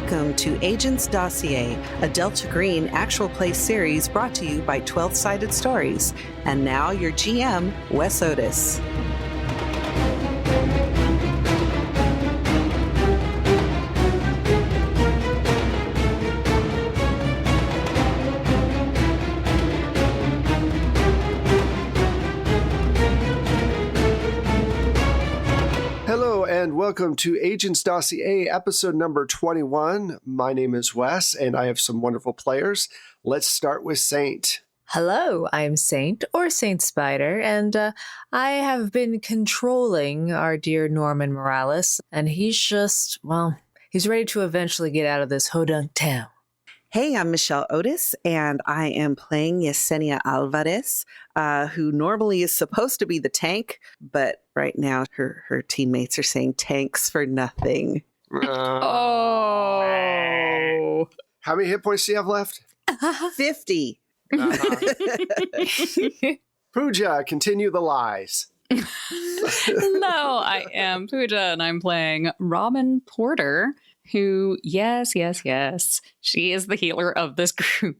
Welcome to Agents Dossier, a Delta Green actual play series brought to you by 12-Sided Stories. And now your GM, Wes Otis. And welcome to Agents Dossier, episode number 21. My name is Wes, and I have some wonderful players. Let's start with Saint. Hello, I'm Saint, or Saint Spider, and I have been controlling our dear Norman Morales, and he's just, well, he's ready to eventually get out of this hodunk town. Hey, I'm Michelle Otis, and I am playing Yesenia Alvarez, who normally is supposed to be the tank, but right now her teammates are saying tanks for nothing. Oh. How many hit points do you have left? 50. Pooja, continue the lies. Hello, I am Pooja, and I'm playing Robin Porter, who, yes, she is the healer of this group.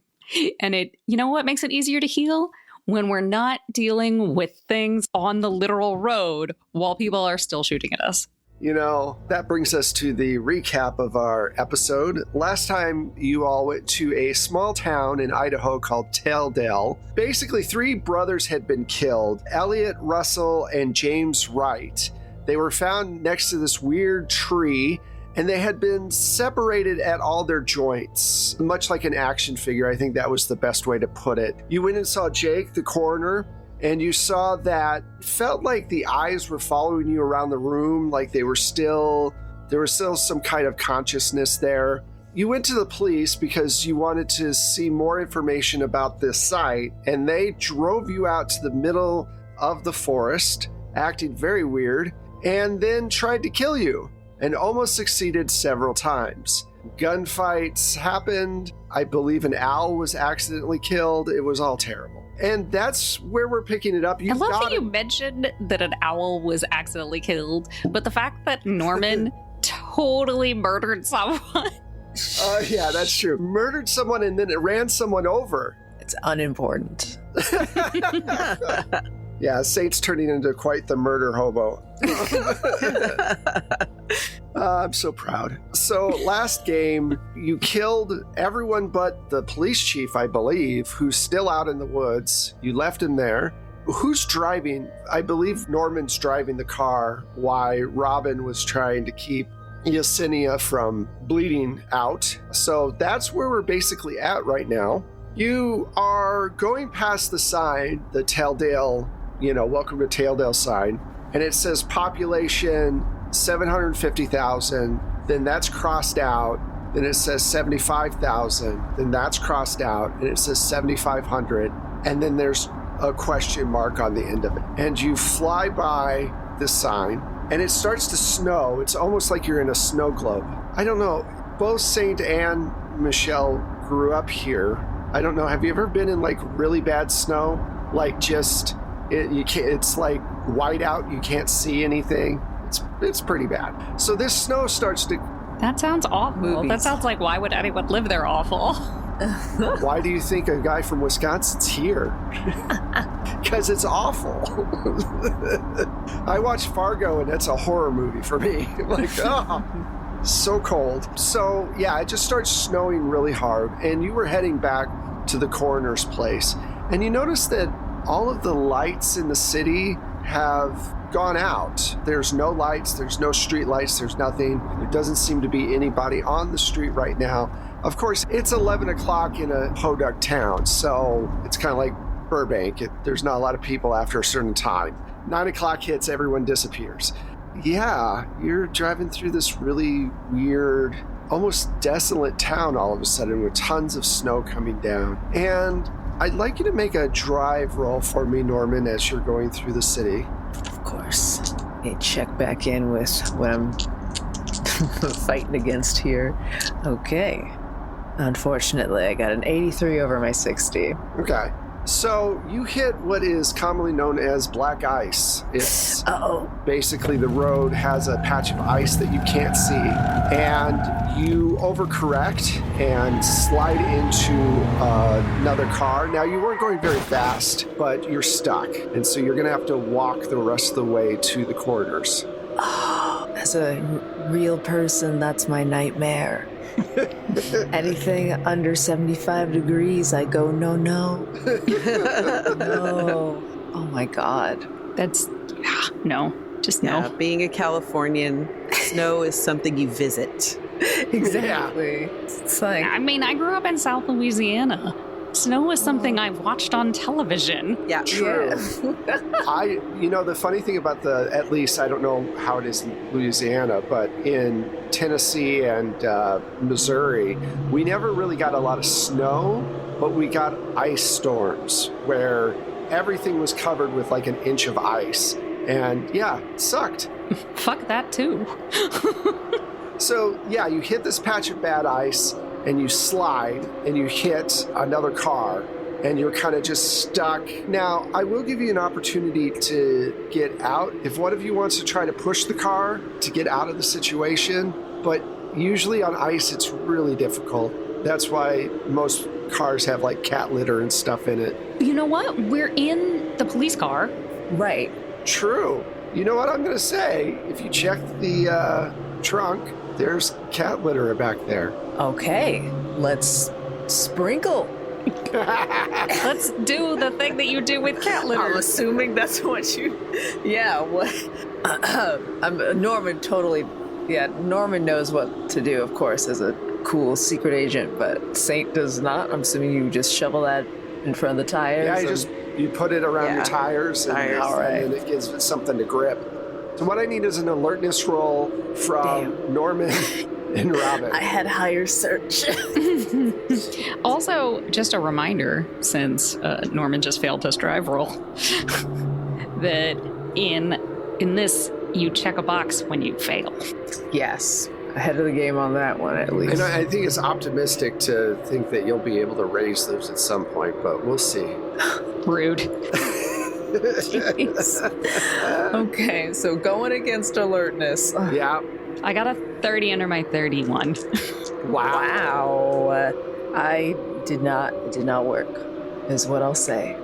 And you know what makes it easier to heal? When we're not dealing with things on the literal road while people are still shooting at us. You know, that brings us to the recap of our episode. Last time, you all went to a small town in Idaho called Taildale. Basically, 3 brothers had been killed, Elliot, Russell, and James Wright. They were found next to this weird tree, and they had been separated at all their joints, much like an action figure. I think that was the best way to put it. You went and saw Jake, the coroner, and you saw that it felt like the eyes were following you around the room, like there was still some kind of consciousness there. You went to the police because you wanted to see more information about this site, and they drove you out to the middle of the forest, acting very weird, and then tried to kill you. And almost succeeded several times. Gunfights happened. I believe an owl was accidentally killed. It was all terrible. And that's where we're picking it up. I love that you mentioned that an owl was accidentally killed, but the fact that Norman totally murdered someone. Yeah, that's true. Murdered someone and then it ran someone over. It's unimportant. Yeah, Saint's turning into quite the murder hobo. I'm so proud. So last game, you killed everyone but the police chief, I believe, who's still out in the woods. You left him there. Who's driving? I believe Norman's driving the car while Robin was trying to keep Yesenia from bleeding out. So that's where we're basically at right now. You are going past the sign, the Taildale, welcome to Taildale sign, and it says population 750,000, then that's crossed out, then it says 75,000, then that's crossed out, and it says 7,500, and then there's a question mark on the end of it. And you fly by this sign, and it starts to snow. It's almost like you're in a snow globe. I don't know, both Saint and Michelle grew up here. I don't know, have you ever been in like really bad snow? Like just... it's like white out. You can't see anything. It's pretty bad. So this snow starts to... That sounds awful. Movies. That sounds like, why would anyone live there awful? Why do you think a guy from Wisconsin's here? Because it's awful. I watched Fargo, and that's a horror movie for me. Like, so cold. So yeah, it just starts snowing really hard, and you were heading back to the coroner's place, and you notice that all of the lights in the city have gone out. There's no lights, there's no street lights, there's nothing. There doesn't seem to be anybody on the street right now. Of course, it's 11 o'clock in a podunk town, so it's kind of like Burbank. There's not a lot of people after a certain time. 9 o'clock hits, everyone disappears. Yeah, you're driving through this really weird, almost desolate town all of a sudden with tons of snow coming down. And I'd like you to make a drive roll for me, Norman, as you're going through the city. Of course. Okay, check back in with what I'm fighting against here. Okay. Unfortunately, I got an 83 over my 60. Okay. So you hit what is commonly known as black ice. It's basically the road has a patch of ice that you can't see, and you overcorrect and slide into another car. Now, you weren't going very fast, but you're stuck, and so you're going to have to walk the rest of the way to the corridors. As a real person, that's my nightmare. Anything under 75 degrees, I go, no. No. Oh my God. That's, no. Just no. Being a Californian, snow is something you visit. Exactly. It's like, I mean, I grew up in South Louisiana. Snow is something I've watched on television. Yeah. True. The funny thing about at least, I don't know how it is in Louisiana, but in Tennessee and Missouri, we never really got a lot of snow, but we got ice storms where everything was covered with like an inch of ice. And yeah, it sucked. Fuck that too. So yeah, you hit this patch of bad ice, and you slide, and you hit another car, and you're kind of just stuck. Now, I will give you an opportunity to get out if one of you wants to try to push the car to get out of the situation, but usually on ice, it's really difficult. That's why most cars have like cat litter and stuff in it. You know what? We're in the police car. right. True. You know what I'm going to say? If you check the trunk, there's cat litter back there. Okay, let's sprinkle. Let's do the thing that you do with cat litter. I'm assuming that's what you... Yeah, what? Norman totally... Yeah, Norman knows what to do, of course, as a cool secret agent, but Saint does not. I'm assuming you just shovel that in front of the tires. Yeah, you put it around your tires, and then it gives it something to grip. So what I need is an alertness roll from Norman and Robin. I had higher search. Also, just a reminder, since Norman just failed his drive roll, that in this, you check a box when you fail. Yes, ahead of the game on that one, at least. And I think it's optimistic to think that you'll be able to raise those at some point, but we'll see. Rude. Okay, so going against alertness. Yeah. I got a 30 under my 31. Wow. I did not work, is what I'll say.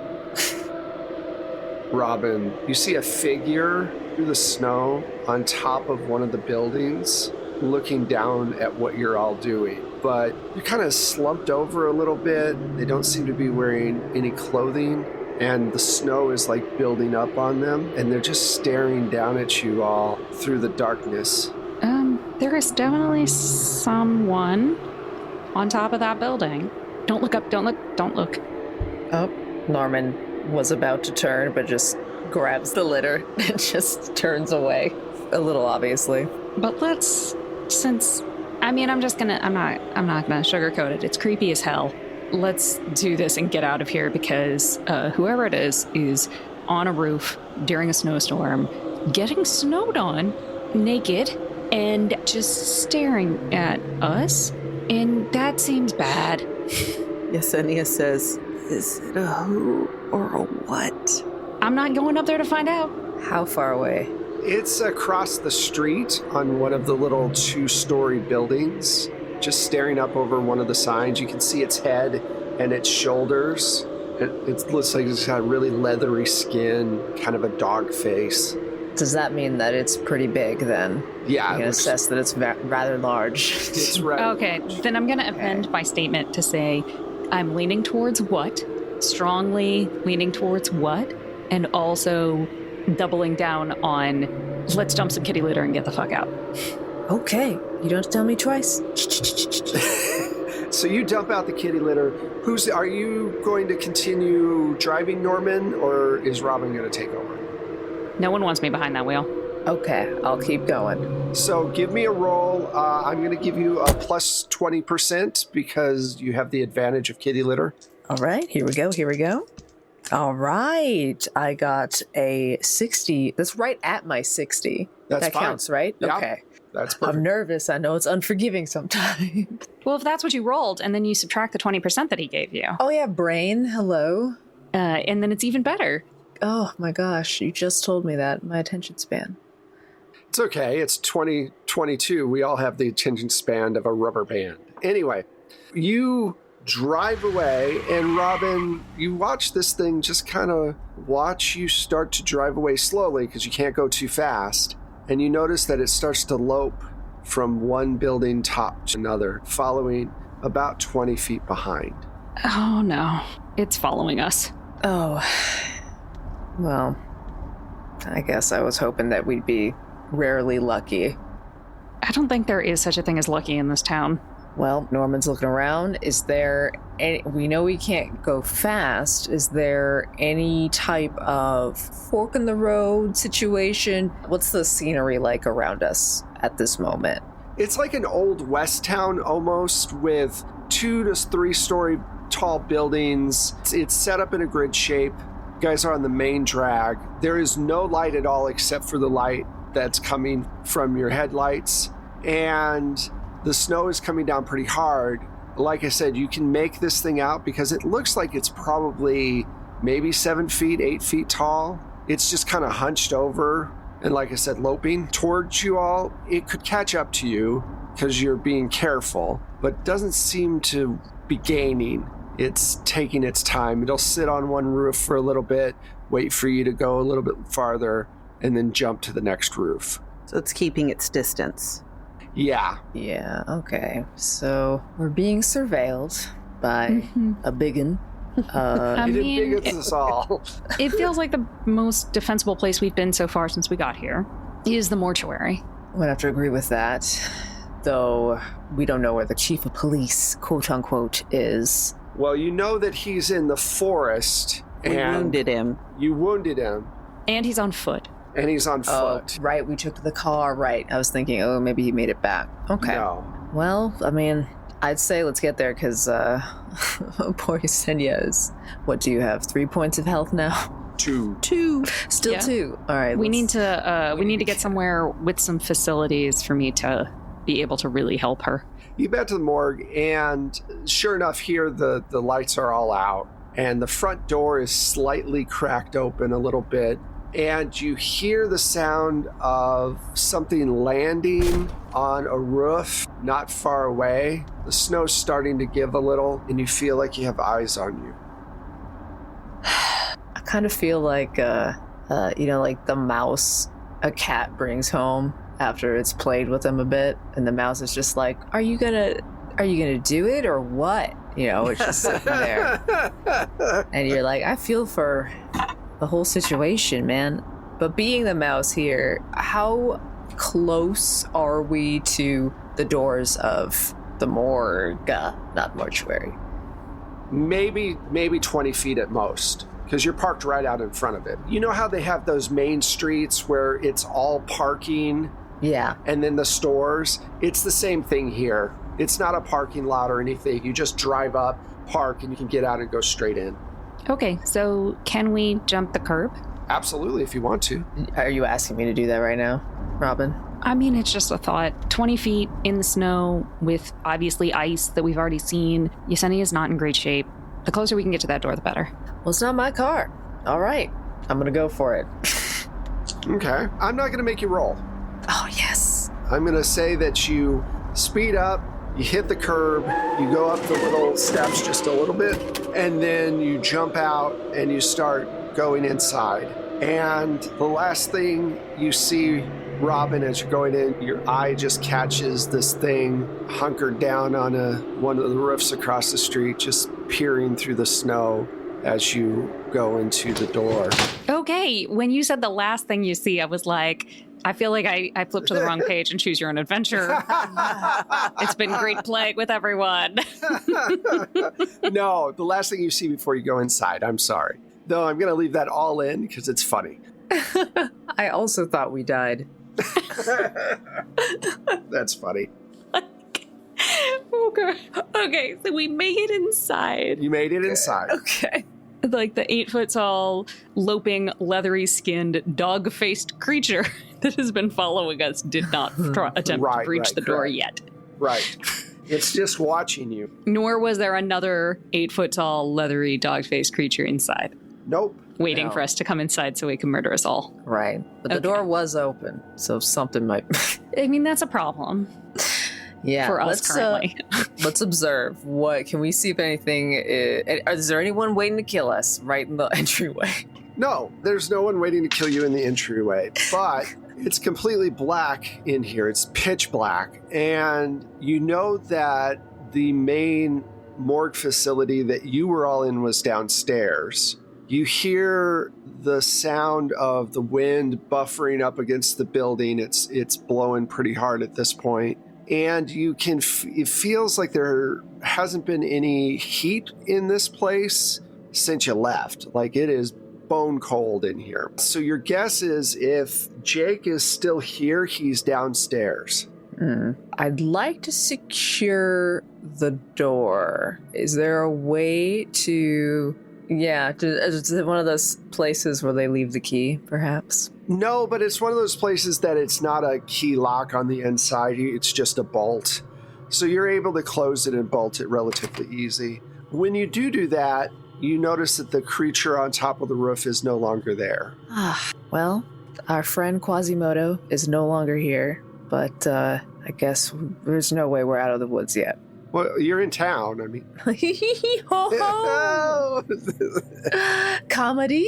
Robin, you see a figure through the snow on top of one of the buildings looking down at what you're all doing. But you're kind of slumped over a little bit. They don't seem to be wearing any clothing, and the snow is like building up on them, and they're just staring down at you all through the darkness. There is definitely someone on top of that building. Don't look up, don't look. Oh, Norman was about to turn, but just grabs the litter and just turns away. A little, obviously. But I'm not gonna sugarcoat it. It's creepy as hell. Let's do this and get out of here, because whoever it is on a roof during a snowstorm, getting snowed on, naked, and just staring at us. And that seems bad. Yesenia says, is it a who or a what? I'm not going up there to find out. How far away? It's across the street on one of the little 2-story buildings, just staring up over one of the signs. You can see its head and its shoulders. It looks like it's got really leathery skin, kind of a dog face. Does that mean that it's pretty big then? Yeah. You can assess that it's rather large. It's right. Okay, then I'm going to amend my statement to say I'm leaning towards what, strongly leaning towards what, and also doubling down on let's dump some kitty litter and get the fuck out. Okay, you don't have to tell me twice. So you dump out the kitty litter. Are you going to continue driving, Norman, or is Robin going to take over? No one wants me behind that wheel. Okay, I'll keep going. So give me a roll. I'm going to give you a plus 20% because you have the advantage of kitty litter. All right, here we go. All right, I got a 60. That's right at my 60. That's that fine. Counts, right? Yeah, okay. That's perfect. I'm nervous. I know it's unforgiving sometimes. Well, if that's what you rolled, and then you subtract the 20% that he gave you. Oh, yeah, brain. Hello. and then it's even better. Oh my gosh, you just told me that. My attention span. It's okay. It's 2022. We all have the attention span of a rubber band. Anyway, you drive away, and Robin, you watch this thing just kind of watch you start to drive away slowly because you can't go too fast. And you notice that it starts to lope from one building top to another, following about 20 feet behind. Oh no, it's following us. Oh, well, I guess I was hoping that we'd be rarely lucky. I don't think there is such a thing as lucky in this town. Well, Norman's looking around. Is there any, we know we can't go fast. Is there any type of fork in the road situation? What's the scenery like around us at this moment? It's like an old West town almost, with 2 to 3 story tall buildings. It's set up in a grid shape. You guys are on the main drag. There is no light at all except for the light that's coming from your headlights. And the snow is coming down pretty hard. Like I said, you can make this thing out because it looks like it's probably maybe 7 feet, 8 feet tall. It's just kind of hunched over and, like I said, loping towards you all. It could catch up to you because you're being careful, but doesn't seem to be gaining. It's taking its time. It'll sit on one roof for a little bit, wait for you to go a little bit farther, and then jump to the next roof. So it's keeping its distance. Yeah. Yeah, okay. So we're being surveilled by a biggin. It bigots us all. It feels like the most defensible place we've been so far since we got here is the mortuary. I'm gonna have to agree with that. Though we don't know where the chief of police, quote unquote, is. Well, you know that he's in the forest. We wounded him. You wounded him. And he's on foot. And he's on foot. Oh, right, we took the car, right. I was thinking, oh, maybe he made it back. Okay. No. Well, I mean, I'd say let's get there, because poor Yesenia is, what do you have, 3 points of health now? 2. 2. Still Yeah. 2. All right. We need to get somewhere with some facilities for me to be able to really help her. You get to the morgue, and sure enough, here the lights are all out, and the front door is slightly cracked open a little bit, and you hear the sound of something landing on a roof not far away. The snow's starting to give a little, and you feel like you have eyes on you. I kind of feel like, like the mouse a cat brings home after it's played with him a bit, and the mouse is just like, are you gonna do it or what? It's just sitting there. And you're like, I feel for the whole situation, man. But being the mouse here, how close are we to the doors of the morgue, not mortuary? Maybe 20 feet at most, because you're parked right out in front of it. You know how they have those main streets where it's all parking? Yeah. And then the stores? It's the same thing here. It's not a parking lot or anything. You just drive up, park, and you can get out and go straight in. Okay, so can we jump the curb? Absolutely, if you want to. Are you asking me to do that right now, Robin? I mean, it's just a thought. 20 feet in the snow with obviously ice that we've already seen. Yesenia is not in great shape. The closer we can get to that door, the better. Well, it's not my car. All right. I'm going to go for it. Okay. I'm not going to make you roll. Oh, yes. I'm going to say that you speed up, you hit the curb, you go up the little steps just a little bit, and then you jump out and you start going inside. And the last thing you see, Robin, as you're going in, your eye just catches this thing hunkered down on one of the roofs across the street, just peering through the snow as you go into the door. Okay, when you said the last thing you see, I was like, I feel like I flipped to the wrong page and choose your own adventure. It's been great playing with everyone. No, the last thing you see before you go inside. I'm sorry. Though I'm going to leave that all in because it's funny. I also thought we died. That's funny. Okay, so we made it inside. You made it inside. Okay. Like the 8 foot tall, loping, leathery skinned, dog faced creature that has been following us did not attempt to breach the door yet. Right. It's just watching you. Nor was there another 8-foot-tall, leathery, dog-faced creature inside, Nope. waiting No. for us to come inside so he can murder us all. Right. But the Okay. door was open, so something might... I mean, that's a problem yeah. for us currently. Let's observe. What can we see if anything... is there anyone waiting to kill us right in the entryway? No, there's no one waiting to kill you in the entryway, but it's completely black in here. It's pitch black. And you know that the main morgue facility that you were all in was downstairs. You hear the sound of the wind buffering up against the building. It's blowing pretty hard at this point. And you can, it feels like there hasn't been any heat in this place since you left. Like it is bone cold in here. So your guess is if Jake is still here, he's downstairs. I'd like to secure the door. Is there a way to... Yeah, is it one of those places where they leave the key, perhaps? No, but it's one of those places that it's not a key lock on the inside. It's just a bolt. So you're able to close it and bolt it relatively easy. When you do that, you notice that the creature on top of the roof is no longer there. Well, our friend Quasimodo is no longer here, but I guess there's no way we're out of the woods yet. Well, you're in town. I mean, Ho-ho! Comedy!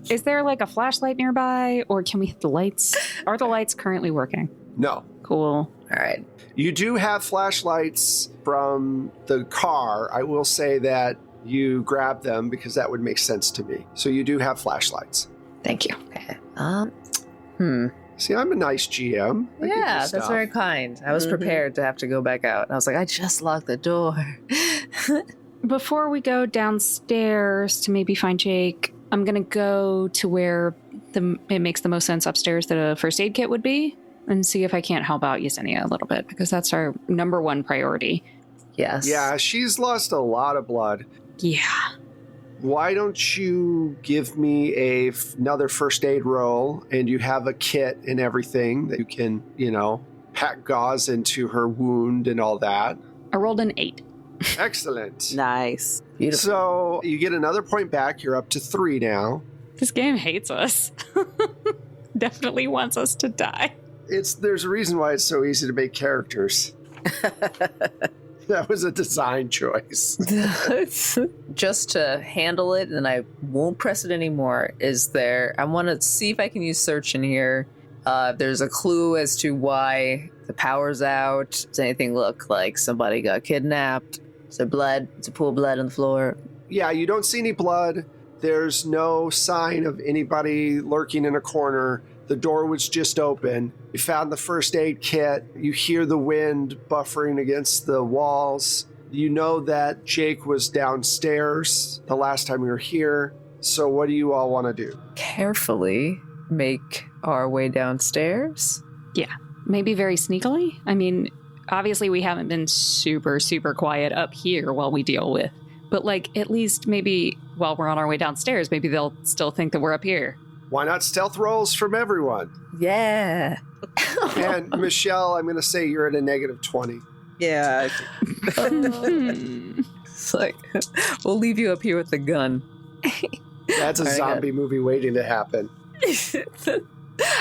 Is there like a flashlight nearby, or can we hit the lights? Are the lights currently working? no. Cool. All right. You do have flashlights from the car. I will say that you grabbed them because that would make sense to me. So you do have flashlights. Thank you. Okay. See, I'm a nice GM. I give you Yeah, that's stuff. very kind. I was prepared to have to go back out. And I was like, I just locked the door. Before we go downstairs to maybe find Jake, I'm going to go to where it makes the most sense upstairs that a first aid kit would be and see if I can't help out Yesenia a little bit, because that's our number one priority. Yes. Yeah, she's lost a lot of blood. Yeah. Why don't you give me another first aid roll, and you have a kit and everything that you can, pack gauze into her wound and all that. I rolled an 8. Excellent. Nice. Beautiful. So you get another point back. You're up to 3 now. This game hates us. Definitely wants us to die. There's a reason why it's so easy to make characters. That was a design choice. Just to handle it, and I won't press it anymore, I want to see if I can use search in here. If there's a clue as to why the power's out. Does anything look like somebody got kidnapped? Is there blood? Is there pool of blood on the floor? Yeah, you don't see any blood. There's no sign of anybody lurking in a corner. The door was just open. You found the first aid kit. You hear the wind buffering against the walls. You know that Jake was downstairs the last time we were here. So what do you all want to do? Carefully make our way downstairs. Yeah. Maybe very sneakily. I mean, obviously we haven't been super, super quiet up here while we deal with. But at least maybe while we're on our way downstairs, maybe they'll still think that we're up here. Why not stealth rolls from everyone? Yeah. And Michelle, I'm going to say you're at a negative 20. Yeah. It's like, we'll leave you up here with the gun. That's a Very zombie movie waiting to happen.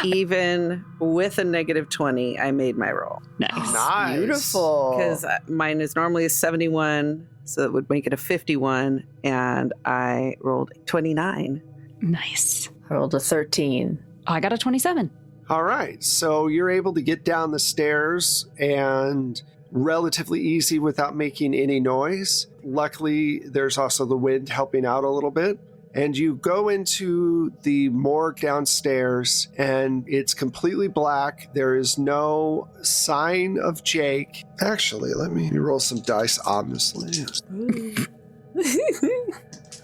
Even with a negative 20, I made my roll. Nice. Nice. Beautiful. Because mine is normally a 71, so it would make it a 51, and I rolled 29. Nice. I rolled a 13. I got a 27. All right. So you're able to get down the stairs and relatively easy without making any noise. Luckily, there's also the wind helping out a little bit. And you go into the morgue downstairs, and it's completely black. There is no sign of Jake. Actually, let me roll some dice, ominously.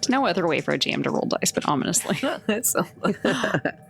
No other way for a GM to roll dice, but ominously.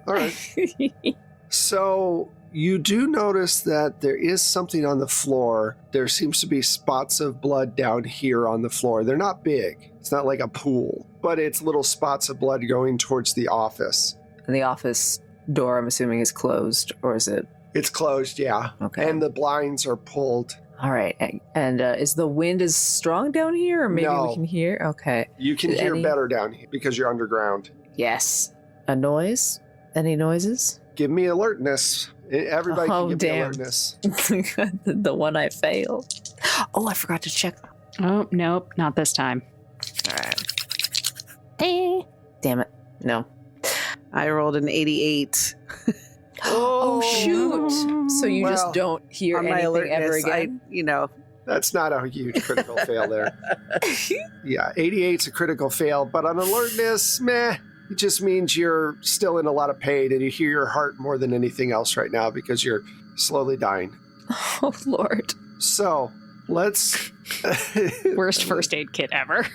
All right. So you do notice that there is something on the floor. There seems to be spots of blood down here on the floor. They're not big. It's not like a pool, but it's little spots of blood going towards the office. And the office door, I'm assuming, is closed, or is it It's closed, yeah. Okay. And the blinds are pulled. All right. And is the wind as strong down here, or maybe No. we can hear? Okay. You can hear better down here because you're underground. Yes. A noise? Any noises? Give me alertness. Everybody can give damn. me alertness. The one I failed. Oh, I forgot to check. Oh, nope, not this time. All right. Damn it. No. I rolled an 88. Oh, shoot. So you Well, just don't hear On my anything alertness, ever again? That's not a huge critical fail there. Yeah, 88's a critical fail, but on alertness, meh. It just means you're still in a lot of pain and you hear your heart more than anything else right now because you're slowly dying. Oh, Lord. So, let's... Worst first aid kit ever.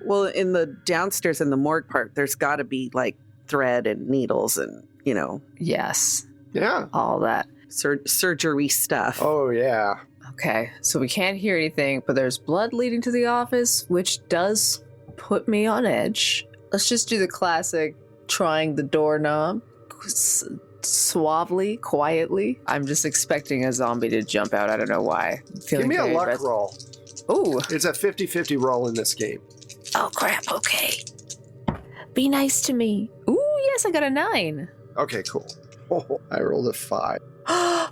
Well, in the downstairs in the morgue part, there's got to be like thread and needles and, Yes. Yeah. All that. surgery stuff. Oh, yeah. Okay. So we can't hear anything, but there's blood leading to the office, which does put me on edge. Let's just do the classic trying the doorknob suavely, quietly. I'm just expecting a zombie to jump out. I don't know why. Give me a luck roll. Ooh. It's a 50-50 roll in this game. Oh, crap. Okay. Be nice to me. Ooh, yes, I got a 9. Okay, cool. Oh, I rolled a 5. Oh.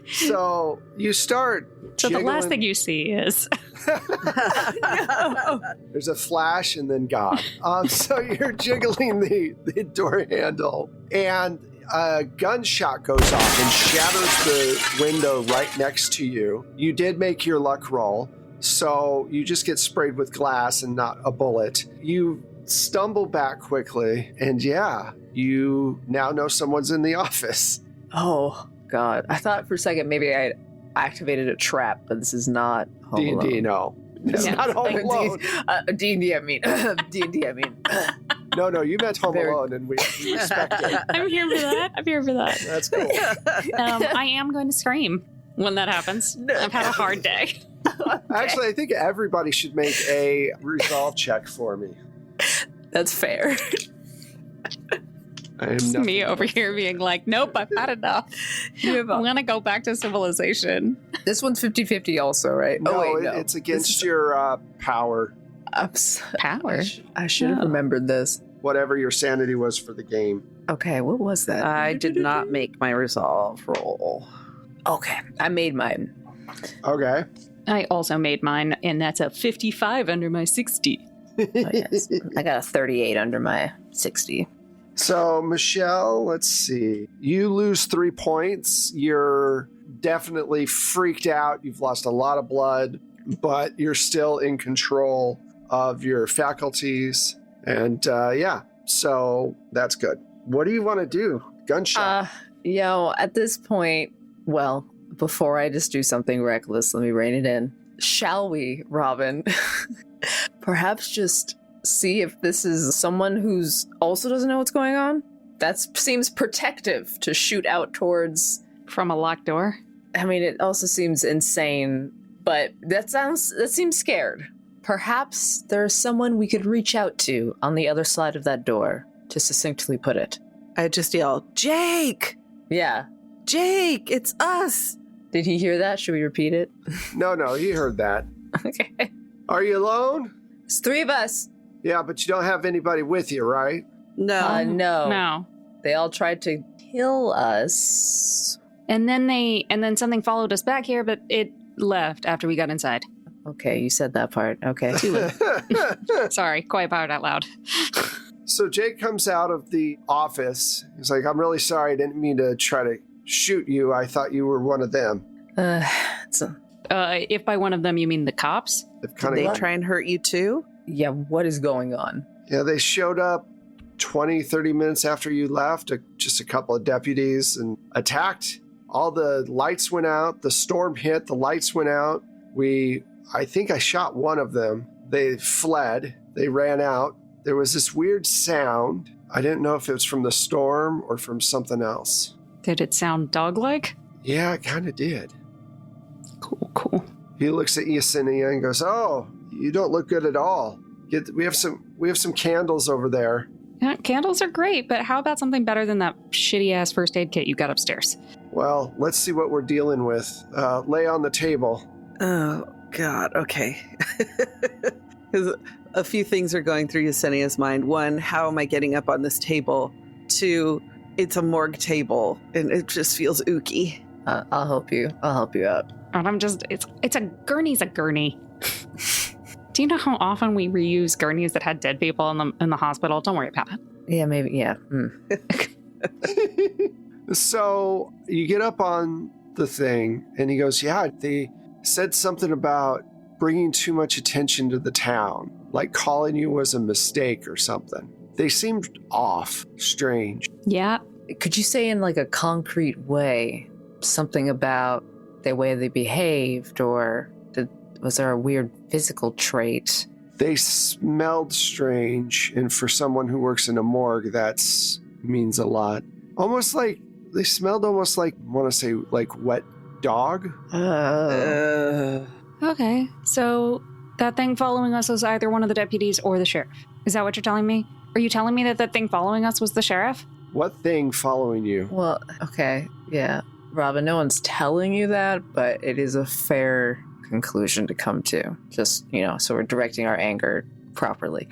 So you start So the last jiggling. thing you see is No. There's a flash and then God. So you're jiggling the door handle, and a gunshot goes off and shatters the window right next to you. You did make your luck roll, so you just get sprayed with glass and not a bullet. You stumble back quickly, and yeah, you now know someone's in the office. Oh, God. I thought for a second maybe I activated a trap, but this is not Home D&D, Alone. no. It's Yeah. not Home Alone. D&D, I mean. D&D, I mean. No, you meant Home Very- Alone, and we respect it. I'm here for that. I'm here for that. That's cool. I am going to scream when that happens. I've had a hard day. Actually, I think everybody should make a resolve check for me. That's fair. I am It's nothing. me over here being like, nope, I've had enough. I'm going to go back to civilization. This one's 50-50 also, right? No, oh, wait, no. it's against your power, Power? I should have Oh. remembered this. whatever your sanity was for the game. Okay, what was that? I did not make my resolve roll. Okay, I made mine. Okay. I also made mine, and that's a 55 under my 60. Oh, yes. I got a 38 under my 60. So, Michelle, let's see. You lose 3 points. You're definitely freaked out. You've lost a lot of blood, but you're still in control of your faculties. And yeah, so that's good. What do you want to do? Gunshot. At this point, well, before I just do something reckless, let me rein it in. Shall we, Robin? Perhaps just see if this is someone who's also doesn't know what's going on? That seems protective to shoot out towards. From a locked door? I mean, it also seems insane, but that seems scared. Perhaps there's someone we could reach out to on the other side of that door, to succinctly put it. I just yell, Jake! Yeah. Jake, it's us! Did he hear that? Should we repeat it? No, he heard that. Okay. Are you alone? It's 3 of us. Yeah, but you don't have anybody with you, right? No. No. No. They all tried to kill us. And then something followed us back here, but it left after we got inside. Okay, you said that part. Okay. Sorry, quiet part out loud. So Jake comes out of the office. He's like, I'm really sorry. I didn't mean to try to shoot you. I thought you were one of them. It's a, If by one of them you mean the cops? They've Did kind they of try and hurt you too? yeah, what is going on? Yeah, they showed up 20, 30 minutes after you left, just a couple of deputies, and attacked. All the lights went out. The storm hit. The lights went out. I think I shot one of them. They fled. They ran out. There was this weird sound. I didn't know if it was from the storm or from something else. Did it sound dog-like? Yeah, it kind of did. Cool. He looks at Yesenia and goes, "Oh, you don't look good at all. We have some candles over there." Yeah, candles are great, but how about something better than that shitty-ass first aid kit you got upstairs? Well, let's see what we're dealing with. Lay on the table. Oh, God. Okay. Because a few things are going through Yesenia's mind. One, how am I getting up on this table? Two, it's a morgue table, and it just feels ooky. I'll help you. I'll help you out. And I'm just, it's a gurney's a gurney. Do you know how often we reuse gurneys that had dead people in the hospital? Don't worry about it. Yeah, maybe, yeah. So you get up on the thing, and he goes, yeah, they said something about bringing too much attention to the town, like calling you was a mistake or something. They seemed off, strange. Yeah. Could you say in like a concrete way something about the way they behaved, or was there a weird physical trait? They smelled strange, and for someone who works in a morgue, that means a lot. Almost like, they smelled almost like, I want to say, like wet dog. Okay, so that thing following us was either one of the deputies or the sheriff. Is that what you're telling me? Are you telling me that that thing following us was the sheriff? What thing following you? Well, okay, yeah. Robin, no one's telling you that, but it is a fair conclusion to come to. Just, so we're directing our anger properly.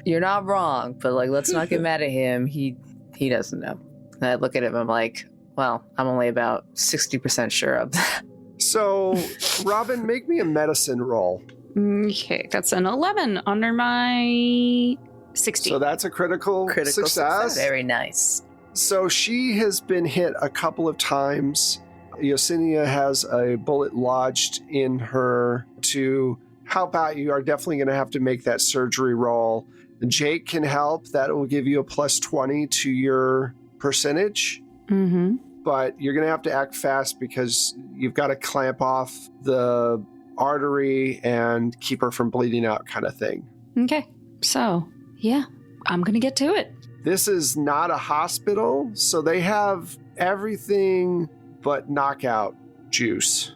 You're not wrong, but let's not get mad at him. He doesn't know. And I look at him, I'm like, well, I'm only about 60% sure of that. So, Robin, make me a medicine roll. Okay, that's an 11 under my 60. So that's a critical success. Very nice. So she has been hit a couple of times. Yesenia has a bullet lodged in her to help out. You are definitely going to have to make that surgery roll. Jake can help. That will give you a plus 20 to your percentage. Mm-hmm. But you're going to have to act fast because you've got to clamp off the artery and keep her from bleeding out kind of thing. Okay, so, yeah, I'm going to get to it. This is not a hospital, so they have everything but knockout juice.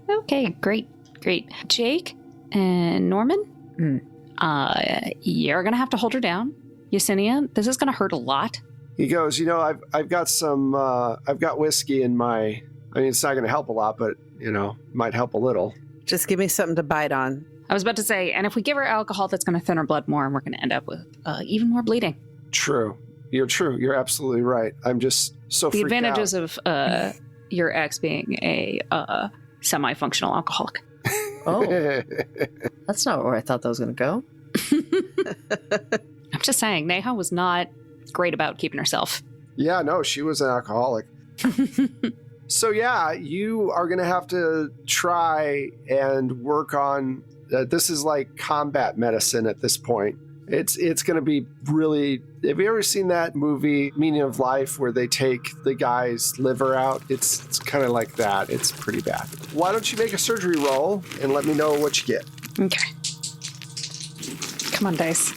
Okay, great. Jake and Norman, you're going to have to hold her down. Yesenia, this is going to hurt a lot. He goes, I've got some, I've got whiskey in my, it's not going to help a lot, but, might help a little. Just give me something to bite on. I was about to say, and if we give her alcohol, that's going to thin her blood more, and we're going to end up with even more bleeding. True. You're absolutely right. I'm just so the freaked advantages out. of your ex being a semi-functional alcoholic. Oh, that's not where I thought that was going to go. I'm just saying, Neha was not great about keeping herself. Yeah, no, she was an alcoholic. So yeah, you are going to have to try and work on, this is like combat medicine at this point. It's going to be really, have you ever seen that movie, Meaning of Life, where they take the guy's liver out? It's kind of like that. It's pretty bad. Why don't you make a surgery roll and let me know what you get? Okay. Come on, dice.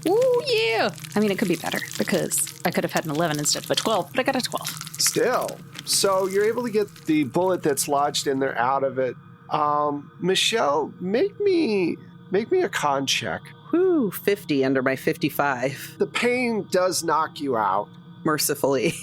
Ooh, yeah. It could be better because I could have had an 11 instead of a 12, but I got a 12. Still. So you're able to get the bullet that's lodged in there out of it. Michelle, make me a con check. Whew, 50 under my 55. The pain does knock you out. Mercifully.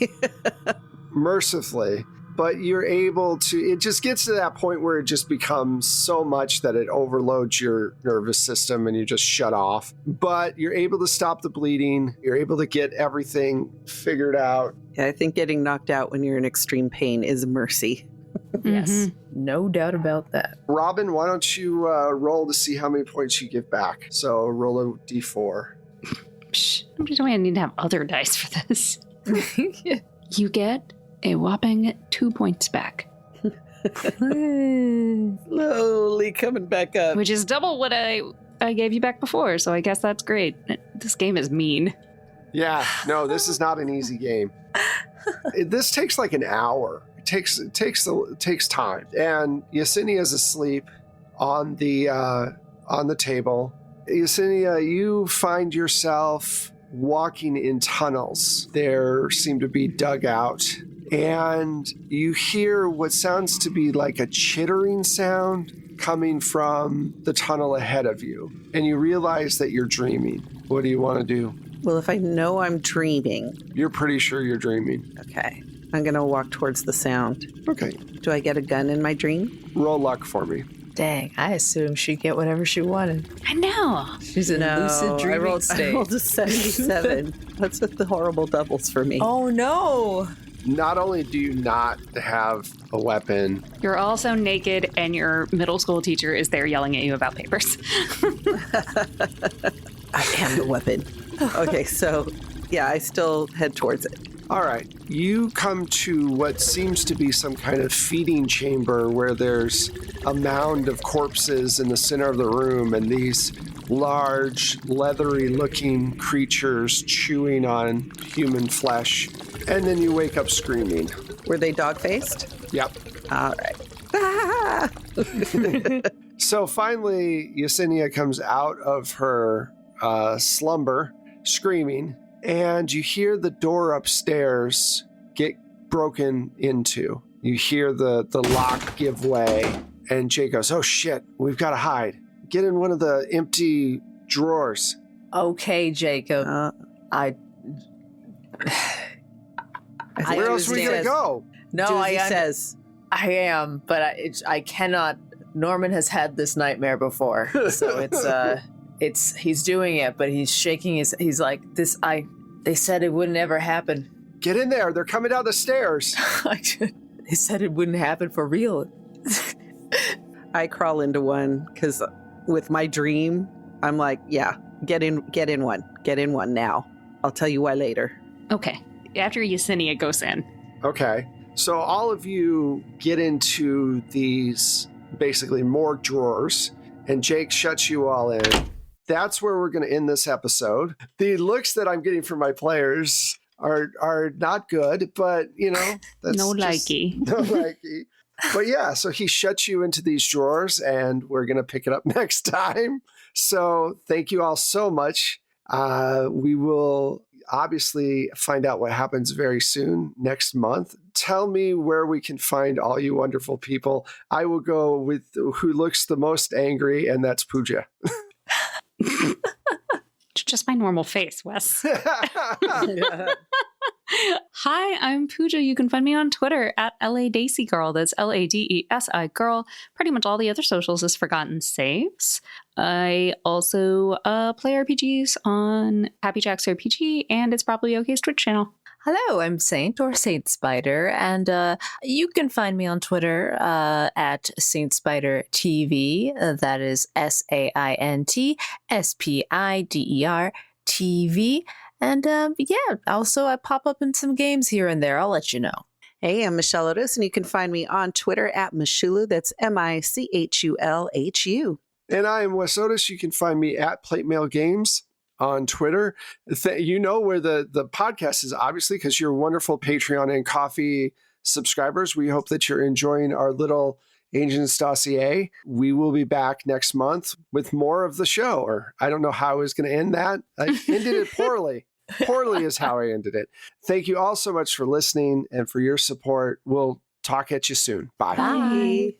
Mercifully. But you're able to, it just gets to that point where it just becomes so much that it overloads your nervous system and you just shut off. But you're able to stop the bleeding. You're able to get everything figured out. Yeah, I think getting knocked out when you're in extreme pain is mercy. Yes, no doubt about that. Robin, why don't you roll to see how many points you give back? So roll a d4. Psh, I need to have other dice for this. You get a whopping 2 points back. Slowly coming back up. Which is double what I gave you back before, so I guess that's great. This game is mean. Yeah, no, this is not an easy game. This takes like an hour. It takes time. And Yesenia's asleep on the table. Yesenia, you find yourself walking in tunnels. There seem to be dugout. And you hear what sounds to be like a chittering sound coming from the tunnel ahead of you, and you realize that you're dreaming. What do you want to do? Well, if I know I'm dreaming, You're pretty sure you're dreaming. okay, I'm going to walk towards the sound. Okay. Do I get a gun in my dream? Roll luck for me. Dang, I assumed she'd get whatever she wanted. I know. She's in lucid dreaming I rolled state. a 77. That's with the horrible doubles for me. Oh no! Not only do you not have a weapon, You're also naked, and your middle school teacher is there yelling at you about papers. I am the weapon. Okay, so yeah, I still head towards it. all right, you come to what seems to be some kind of feeding chamber where there's a mound of corpses in the center of the room and these large, leathery-looking creatures chewing on human flesh. And then you wake up screaming. Were they dog-faced? Yep. All right. Ah! So finally, Yesenia comes out of her slumber, screaming, and you hear the door upstairs get broken into. You hear the lock give way, and Jay goes, "Oh shit, we've got to hide. Get in one of the empty drawers." Okay, Jacob. I Where else are we going to go? No, Doozy says, I am, but I cannot. Norman has had this nightmare before, so he's doing it, but he's shaking he's like, they said it wouldn't ever happen. Get in there. They're coming down the stairs. They said it wouldn't happen for real. I crawl into one because with my dream, I'm like, yeah, get in one now. I'll tell you why later. Okay. After Yesenia goes in. Okay. So all of you get into these basically morgue drawers, and Jake shuts you all in. That's where we're going to end this episode. The looks that I'm getting from my players are not good, but that's No just- likey. no likey. But yeah, so he shuts you into these drawers, and we're going to pick it up next time. So thank you all so much. We will obviously find out what happens very soon next month. Tell me where we can find all you wonderful people. I will go with who looks the most angry, and that's Pooja. Just my normal face, Wes. Hi, I'm Pooja. You can find me on Twitter at LADaisy That's LADESI Girl. Pretty much all the other socials is Forgotten Saves. I also play RPGs on Happy Jacks RPG and It's Probably OK's Twitch channel. Hello, I'm Saint or Saint Spider, and you can find me on Twitter at Saint Spider TV. That is SaintSpider TV. And also I pop up in some games here and there. I'll let you know. Hey, I'm Michelle Otis, and you can find me on Twitter at Michulu. That's MICHULHU. And I am Wes Otis. You can find me at Plate Mail Games on Twitter. You know where the podcast is, obviously, because you're wonderful Patreon and Coffee subscribers. We hope that you're enjoying our little Agents Dossier. We will be back next month with more of the show, or I don't know how I was going to end that. I ended it poorly. Poorly is how I ended it. Thank you all so much for listening and for your support. We'll talk at you soon. Bye. Bye.